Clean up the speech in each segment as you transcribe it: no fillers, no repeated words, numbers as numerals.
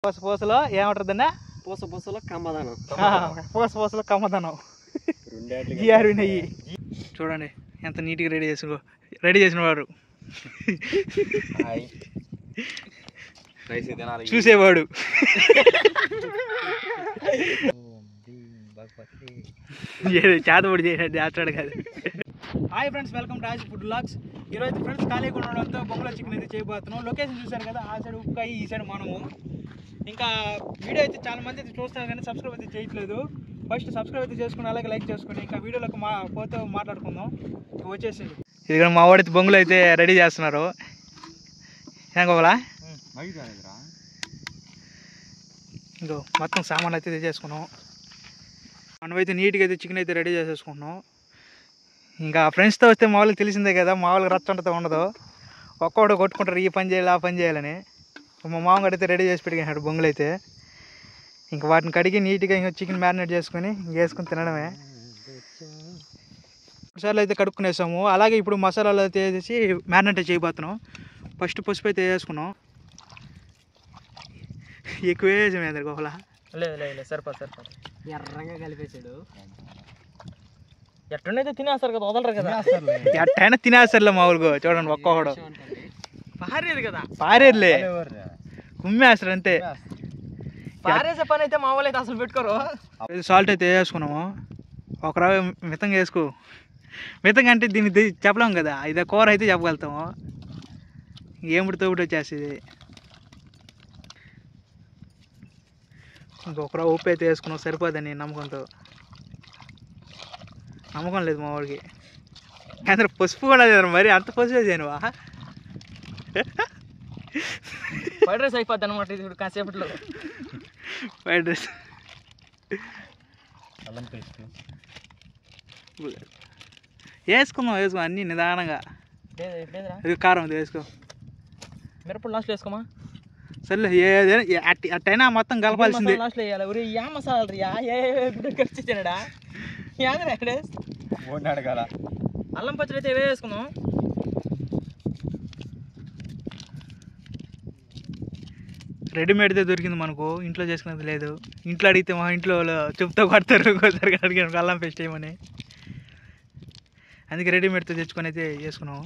పూసలో ఏమంటుందన్నా పూసలో కమ్మదనం పూసలో కమ్మదనం GRV నెయ్యి. చూడండి ఎంత నీట్గా రెడీ చేసిన వారు చూసేవాడు. చేతబడి చేసినట్టు చేస్తాడు కాదు. Hi friends, welcome to Raj food vlogs. ఈరోజు ఫ్రెండ్స్ ఖాళీగా ఉండడంతో బొంగులో చికెన్ అయితే చేయబోతున్నాం. లొకేషన్ చూశారు కదా, ఆ సైడ్ ఉప్కాయి, ఈ సైడ్ మనము. ఇంకా వీడియో అయితే చాలా మంది అయితే చూస్తారు కానీ సబ్స్క్రైబ్ అయితే చేయట్లేదు. ఫస్ట్ సబ్స్క్రైబ్ అయితే చేసుకుని అలాగే లైక్ చేసుకుని ఇంకా వీడియోలోకి పోతే మాట్లాడుకుందాం. వచ్చేసింది ఇది కూడా మా వాడైతే బొంగులు అయితే రెడీ చేస్తున్నారు. ఏనుకోవాలా ఇంకో మొత్తం సామాన్లు అయితే తెచ్చేసుకున్నాం. మనమైతే నీట్గా అయితే చికెన్ అయితే రెడీ చేసేసుకుంటున్నాం. ఇంకా ఫ్రెండ్స్తో వస్తే మామూలుగా తెలిసిందే కదా, మామూలుగా రచ్చంటతో ఉండదు. ఒక్కొక్కడు కొట్టుకుంటారు, ఈ పని చేయాలి ఆ పని చేయాలని. మా మామగారు అయితే రెడీ చేసి పెట్టాడు బొంగులు అయితే. ఇంకా వాటిని కడిగి నీట్గా ఇంకా చికెన్ మ్యారినేట్ చేసుకొని వేసుకొని తినడమే. మసాలా అయితే కడుక్కునేసాము. అలాగే ఇప్పుడు మసాలాలు అయితే వేసేసి మ్యారినేట్ చేయబోతున్నాం. ఫస్ట్ పసుపు అయితే వేసుకున్నాం. ఎక్కువ వేసాము అందరు గోహలా లేదు సరిపోదు ఎర్రగా కలిపేసాడు. ఎట్టుండైతే తినేస్తారు కదా, వదలరు కదా. ఎట్టైనా తినేస్తారులే మామూలుగా. చూడండి ఒక్కొక్కడు పారేది కదా, పారేరులే కుమ్మేస్తారు అంతే. పారేసే పని అయితే మా వాళ్ళు అయితే అసలు పెట్టుకోరు. సాల్ట్ అయితే వేసుకున్నాము. ఒక రవ్వ మితంగా వేసుకో. మితంగా అంటే దీన్ని చెప్పలేము కదా, ఇదే కూర అయితే చెప్పగలుగుతాము. ఏమిటి తోటి వచ్చేస్తుంది. ఇంకొక రవ్వ ఉప్పు అయితే వేసుకున్నాం, సరిపోదని నమ్మకంతో. నమ్మకం లేదు మా వాడికి. అందరూ పసుపు కూడా మరి అంత పసుపు వేసానువా. ఫ్రైడ్ రైస్ అయిపోద్ది అనమాట ఇది కాసేపట్లో. ఫ్రైడ్ రైస్ వేసుకుందాం అన్నీ నిదానంగా. కారం అది వేసుకో, మిరపలు లాస్ట్లో వేసుకోమా. సర్లే అట్టైనా మొత్తం కలపాల్సిందే. లాస్ట్లో వేయాలి. ఊరి యా మసాలా ఖర్చు తినడా అల్లం పచ్చడి అయితే వేసుకుందాం. రెడీమేడ్దే దొరికింది మనకు, ఇంట్లో చేసుకునేది లేదు. ఇంట్లో అడిగితే మా ఇంట్లో చెప్తా కొడతారు ఒకసారి అడిగాను అల్లం పేస్ట్ వేయమని. అందుకే రెడీమేడ్తో తెచ్చుకొని అయితే వేసుకున్నాము.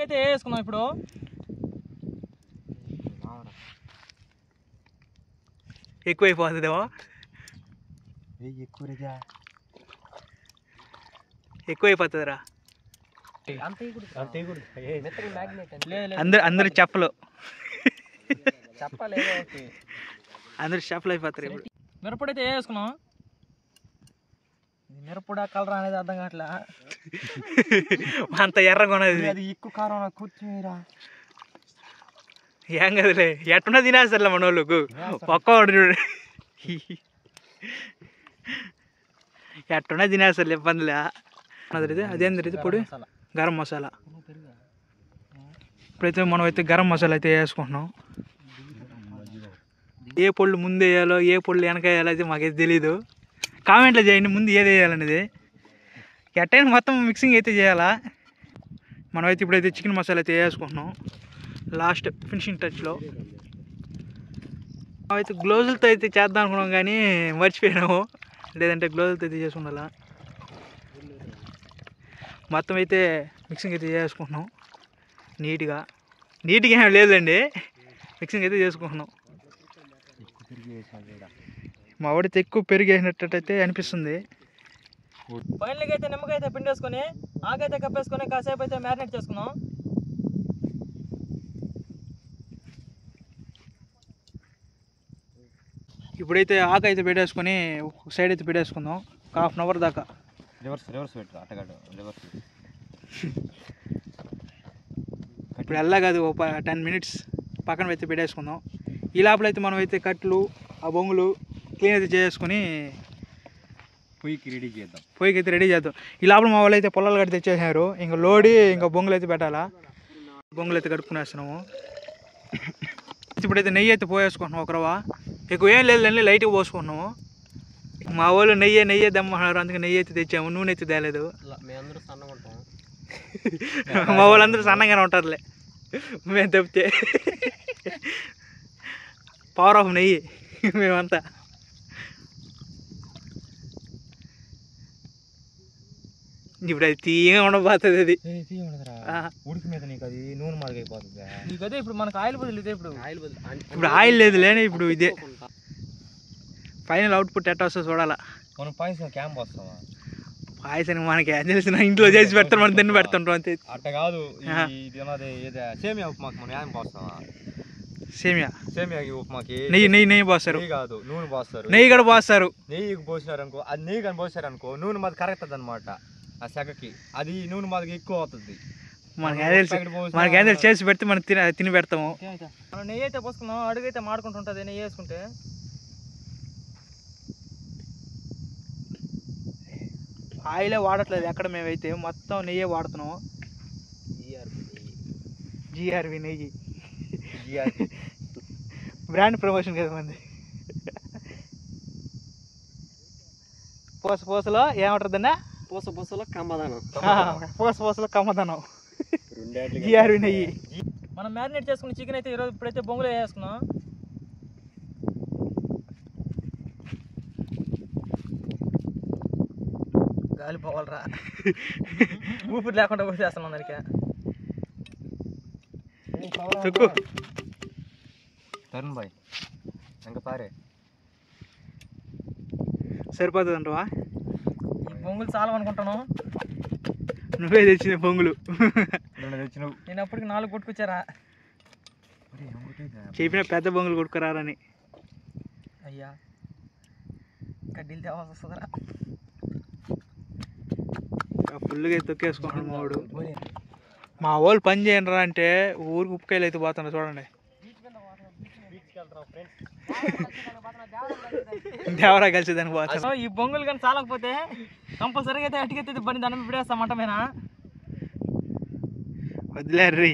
అయితే వేసుకుందాం ఇప్పుడు. ఎక్కువైపోతుందేమో, ఎక్కువైపోతుందిరా. అందరు చెప్పలు అందరు చెప్పలు అయిపోతారు. మిరపొడి అయితే వేసుకున్నాం. మిరపొడి కలర్ అనేది అర్థం కావట్లే. అంత ఎర్రగా ఉన్నది, అది ఎక్కువ కారం కూర్చునిరా. ఏం కదలే, ఎట్టున్నా తినేస్తారులే మన వాళ్ళకు. ఒక్కడు చూడు ఎట్టున్నా తినేస్తారు, ఇబ్బందిలే. అదేం తెలియదు పొడి గరం మసాలా. ఇప్పుడైతే మనం అయితే గరం మసాలా అయితే వేసుకుంటున్నాం. ఏ పొళ్ళు ముందు వేయాలో ఏ పొళ్ళు వెనక వేయాలో అయితే మాకైతే తెలీదు. కామెంట్లో చేయండి ముందు ఏది వేయాలనేది. ఎట్టయినా మొత్తం మిక్సింగ్ అయితే చేయాలా. మనమైతే ఇప్పుడైతే చికెన్ మసాలా అయితే వేసుకుంటున్నాం లాస్ట్ ఫినిషింగ్ టచ్లో. అయితే గ్లోజులతో అయితే చేద్దాం అనుకున్నాం కానీ మర్చిపోయినాము, లేదంటే గ్లోజులతో అయితే చేసుకుండాలా. మొత్తం అయితే మిక్సింగ్ అయితే చేసుకుంటున్నాం నీట్గా ఏం లేదండి, మిక్సింగ్ అయితే చేసుకుంటున్నాం. మా వాడితే ఎక్కువ పెరిగేసినట్టయితే అనిపిస్తుంది. ఫైనల్గా అయితే నిమ్మకాయ అయితే పిండేసుకొని ఆకైతే కప్పేసుకొని కాసేపు అయితే మ్యారినేట్ చేసుకున్నాం. ఇప్పుడైతే ఆకు అయితే పెట్టేసుకొని సైడ్ అయితే పెట్టేసుకుందాం ఒక ½ అవర్ దాకా. ఇప్పుడు వెళ్ళా కాదు, ఒక 10 మినిట్స్ పక్కన అయితే పెట్టేసుకుందాం. ఈ లోపల అయితే మనం అయితే కట్లు ఆ బొంగులు క్లీన్ అయితే చేసుకొని పొయ్యికి అయితే రెడీ చేద్దాం. ఈ లోపల మా వాళ్ళు అయితే పొలాలు కట్టి తెచ్చేసారు. ఇంకా లోడి ఇంకా బొంగులు అయితే పెట్టాలా. బొంగులు అయితే కడుక్కునేస్తున్నాము. ఇప్పుడైతే నెయ్యి అయితే పోయేసుకుంటున్నాం. ఒక రవ్వ ఎక్కువ ఏం లేదండి, లైట్గా పోసుకుంటున్నాము. మా వాళ్ళు నెయ్యి దమ్మన్నారు, అందుకే నెయ్యి అయితే తెచ్చాము. నూనె అయితే తేలేదు. మా వాళ్ళందరూ సన్నగానే ఉంటారులే, మేము తప్పితే. పవర్ ఆఫ్ నెయ్యి మేమంతా. ఇప్పుడు అది తీయగా ఉండబోతుంది. అది ఉడికి మీద నీకు అది నూనె మార్గైపోతుంది. నీకు అదే ఇప్పుడు మనకు ఆయిల్ బదులు ఇదే. ఇప్పుడు ఆయిల్ లేదు లేని ఇప్పుడు ఇదే ఫైనల్ అవుట్పుట్ ఎట్లా వస్తుందో చూడాలా. మనం పాయసం క్యాంప్ వస్తామా? పాయసానికి మనకి ఏం తెలిసిన ఇంట్లో చేసి పెడతాం, మనం తిని పెడుతుంటాం అంతే. అట్ట కాదు, సేమియా ఉప్మాకి మనం ఏం పోస్తామా? సేమియాకి ఉప్మాకి నెయ్యి పోస్తారు కాదు, నూనె పోస్తారు. నెయ్యి కూడా పోస్తారు. నెయ్యికి పోసినారు అనుకో, అది నెయ్యి కానీ పోసారు అనుకో నూనె మాది కరెక్ట్ అనమాట. ఆ సెగకి అది నూనె మాదికి ఎక్కువ అవుతుంది. మనకేం తెలిసి చేసి పెడితే మనం తిని పెడతాము. మనం నెయ్యి అయితే పోసుకున్నాం, అడుగైతే మాడుకుంటుంటుంది నెయ్యి వేసుకుంటే. ఆయిలే వాడట్లేదు ఎక్కడ, మేమైతే మొత్తం నెయ్యే వాడుతున్నాము. జిఆర్వి నెయ్యి బ్రాండ్ ప్రమోషన్ కదా మంది. పూసలో ఏమంటుందన్నా? పూసలో కమ్మదనం. పూసలో కమ్మదనం జిఆర్వి నెయ్యి. మనం మ్యారినేట్ చేసుకున్న చికెన్ అయితే ఈరోజు ఇప్పుడైతే బొంగులో వేసుకున్నాం. గాలి పోవాలరా, ఊపిరి లేకుండా పోసేస్తున్నాం దానికి. తరుణ్ బాయ్ ఇంకా పారే సరిపోతుంది అంటవా? ఈ బొంగులు చాలా అనుకుంటాను. నువ్వే తెచ్చిన బొంగులు తెచ్చినావు. నేను అప్పటికి 4 కొట్టుకొచ్చారా? చెప్పిన పెద్ద బొంగులు కొట్టుకురారని. అయ్యా కడ్డీలు తేవాల్సి వస్తుందిరా. ఫుల్గా తొక్కేసుకుంటాడు మావాడు. మా వాళ్ళు పని చేయండి అంటే ఊరికి ఉప్పుకాయలు అయితే పోతున్నారు చూడండి. దేవరా కలిసి దానికి పోతాను. ఈ బొంగులు కానీ చాలకపోతే కంపల్సరీగా అయితే అటుకెత్తే బండి దండం పెడేస్తామంట మీద. వదిలేర్రీ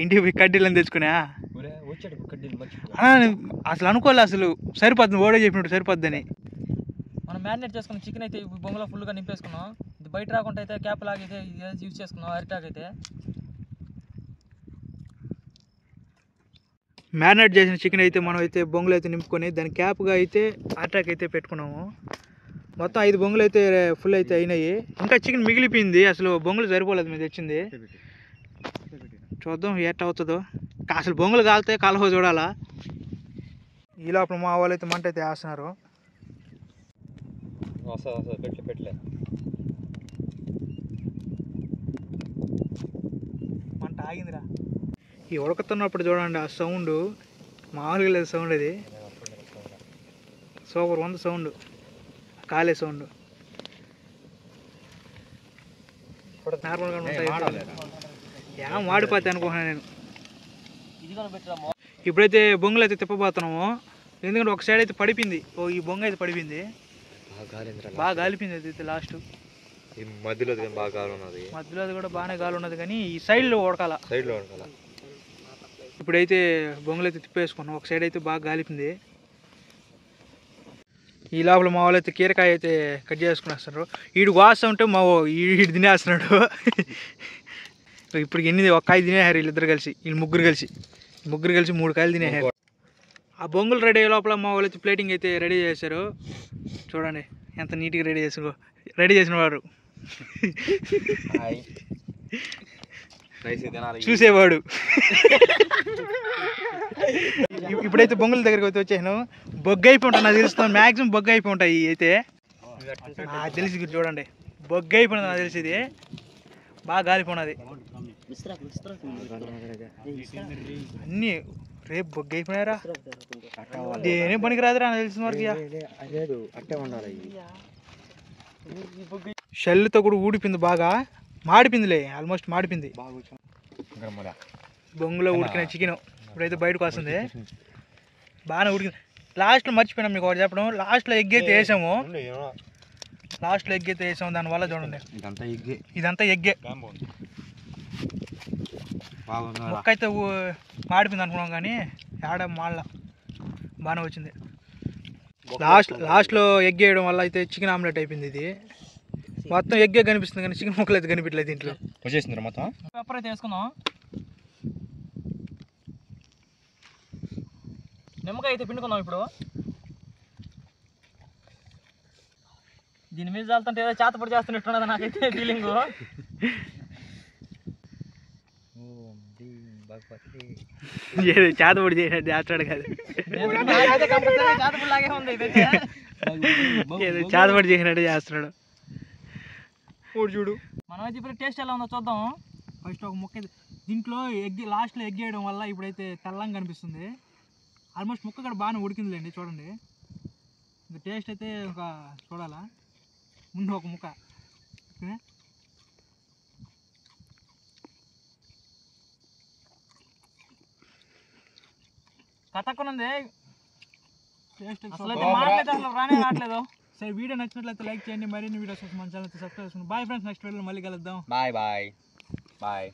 ఇంటికి పోయి కడ్డీలను తెచ్చుకున్నా. అసలు అనుకోలే, అసలు సరిపోద్ది, ఓడే చెప్పినట్టు సరిపోద్దని. మనం మ్యారినేట్ చేసుకున్న చికెన్ అయితే బొంగులో ఫుల్గా నింపేసుకున్నాం. ఇది బయట రాకుండా అయితే క్యాప్ లాగైతే యూజ్ చేసుకున్నాం. అరిటాక్ అయితే మ్యారినేట్ చేసిన చికెన్ అయితే మనం అయితే బొంగులు అయితే నింపుకొని దాని క్యాప్గా అయితే అటాక్ అయితే పెట్టుకున్నాము. మొత్తం 5 బొంగులు అయితే ఫుల్ అయితే అయినాయి. ఇంకా చికెన్ మిగిలిపోయింది, అసలు బొంగులు సరిపోలేదు మీరు తెచ్చింది. చూద్దాం ఎట్ట అవుతుందో. అసలు బొంగులు కాలితే కాలువ చూడాలా. ఈ లోపల మా వాళ్ళు అయితే మంట అయితే వేస్తున్నారు. మంట ఆగిందిరా. ఈ ఉడకతున్నప్పుడు చూడండి ఆ సౌండ్ మామూలుగా లేదు. సౌండ్ అది సూపర్ ఉంది. సౌండ్ కాలే సౌండ్ నార్మల్గా ఉంటాయి. ఏం వాడిపోతాయి అనుకున్నాను నేను. ఇప్పుడైతే బొంగులు అయితే తిప్పబోతున్నాము, ఎందుకంటే ఒక సైడ్ అయితే పడిపోయింది. ఈ బొంగ అయితే పడిపోయింది, బాగా గాలిపోయింది. అయితే లాస్ట్ మధ్యలో బాగా గాలి ఉన్నది, మధ్యలో అది కూడా బాగానే గాలి ఉన్నది, కానీ ఈ సైడ్లో ఉడకాల. ఇప్పుడైతే బొంగులు అయితే తిప్పేసుకున్నాం. ఒక సైడ్ అయితే బాగా గాలిపోయింది. ఈ లోపల మా వాళ్ళు అయితే కీరకాయ అయితే కట్ చేసుకునేస్తారు. వీడు వాస ఉంటే మా వీడు తినేస్తున్నాడు. ఇప్పుడు ఎన్ని ఒక కాయ తినేసారు వీళ్ళిద్దరు కలిసి, వీళ్ళు ముగ్గురు కలిసి 3 కాయలు తినేసారు. ఆ బొంగులు రెడీ అయ్యే లోపల మా వాళ్ళు అయితే ప్లేటింగ్ అయితే రెడీ చేశారు. చూడండి ఎంత నీట్గా రెడీ చేసిన వారు. చూసేవాడు. ఇప్పుడైతే బొంగుల దగ్గరికి అయితే వచ్చాను. బొగ్గు అయిపోయి ఉంటాను నాకు తెలుస్తుంది. మ్యాక్సిమం బొగ్గు అయిపోయి ఉంటాయి అయితే నాకు తెలిసి. చూడండి బొగ్గు అయిపోయినది నాకు తెలిసి. ఇది బాగా గాలిపోయినది అన్నీ. రేపు బొగ్గు అయిపోయినారా దేని పనికి రాదురా నాకు తెలిసిన వరకు. షెల్లుతో కూడా ఊడిపోయింది, బాగా మాడిపోయిందిలే, ఆల్మోస్ట్ మాడిపోయింది. బొంగులో ఉడికిన చికెన్ ఇప్పుడైతే బయటకు వస్తుంది, బాగానే ఉడికింది. లాస్ట్లో మర్చిపోయినాం మీకు ఒకటి చెప్పడం. లాస్ట్లో ఎగ్ అయితే వేసాము, దానివల్ల చూడండి ఇదంతా ఎగ్గే. ముక్క అయితే మాడిపోయింది అనుకున్నాం, కానీ ఆడ మాళ్ళ బాగానే వచ్చింది. లాస్ట్లో ఎగ్ వేయడం వల్ల అయితే చికెన్ ఆమ్లెట్ అయిపోయింది. ఇది మొత్తం ఎగ్గే కనిపిస్తుంది, కానీ చికెన్ ముక్కలు అయితే కనిపించలేదు దీంట్లో. వచ్చేసింది మొత్తం. పెప్పర్ అయితే వేసుకుందాం. నిమ్మకాయ అయితే పిండుకున్నాం ఇప్పుడు. దీని మీద చాలుతుంటే ఏదో చేతపడి చేస్తున్నట్టున్నది నాకైతే ఫీలింగ్. చేతపడి చేసినట్టు చేస్తాడు కదా, చేతపడి లాగే ఉంది ఇదైతే. చేతపడి చేసినట్టు చేస్తున్నాడు. చూడు మనమైతే ఇప్పుడు టేస్ట్ ఎలా ఉందో చూద్దాం. ఫస్ట్ ఒక ముక్క దీంట్లో ఎగ్ లాస్ట్లో ఎగ్ వేయడం వల్ల ఇప్పుడైతే తెల్లంగా కనిపిస్తుంది. ఆల్మోస్ట్ ముక్క కూడా బాగానే ఉడికిందిలేండి, చూడండి. ఇంకా టేస్ట్ అయితే ఒక చూడాలా. ముందు ఒక ముక్క ఓకే. కథక్కునుంది టేస్ట్ అసలు మాట్లాడితే అసలు రానే రావట్లేదు. సరే, వీడియో నచ్చినట్లయితే లైక్ చేయండి. మరిన్ని వీడియోస్ కోసం మన ఛానల్ సబ్స్క్రైబ్ చేసుకోండి. బాయ్ ఫ్రెండ్స్, నెక్స్ట్ వీడియోలో మళ్ళీ కలుద్దాం. Bye bye bye.